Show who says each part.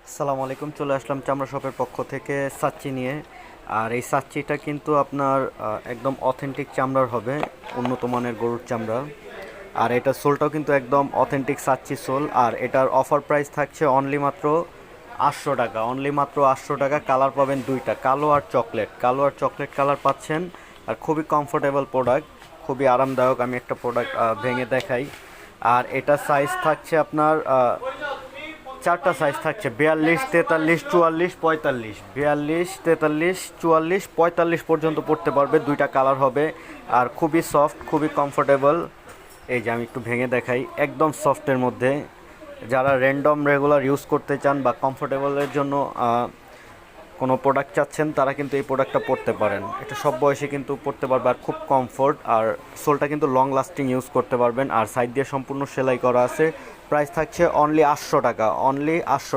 Speaker 1: আসসালামু আলাইকুম, চলে আসলাম চামড়া শপের পক্ষ থেকে সাচ্চি নিয়ে। আর এই সাচ্চিটা কিন্তু আপনার একদম অথেন্টিক চামড়ার হবে, উন্নত মানের গরুর চামড়া। আর এটা সোলটাও কিন্তু একদম অথেন্টিক সাচ্চি সোল। আর এটার অফার প্রাইস থাকছে অনলি মাত্র 800 টাকা, অনলি মাত্র 800 টাকা। কালার পাবেন দুইটা, কালো আর চকলেট, কালো আর চকলেট কালার পাচ্ছেন। আর খুবই কমফোর্টেবল প্রোডাক্ট, খুবই আরামদায়ক। আমি একটা প্রোডাক্ট ভেঙে দেখাই। আর এটা সাইজ থাকছে আপনার চারটা সাইজ থাকছে: 42, 43, 44, 45। 42, 43, 44, 45 পর্যন্ত পড়তে পারবে। দুইটা কালার হবে। আর খুবই সফট, খুবই কমফোর্টেবল। এই যে আমি একটু ভেঙে দেখাই, একদম সফটের মধ্যে। যারা র্যান্ডম রেগুলার ইউজ করতে চান বা কমফোর্টেবলের জন্য কোনো প্রোডাক্ট চাচ্ছেন, তারা কিন্তু এই প্রোডাক্টটা পরতে পারেন। এটা সব বয়সে কিন্তু পরতে পারবে, আর খুব কমফোর্ট। আর সোলটা কিন্তু লং লাস্টিং ইউজ করতে পারবেন। আর সাইড দিয়ে সম্পূর্ণ সেলাই করা আছে। প্রাইস থাকছে অনলি 800 টাকা, অনলি 800।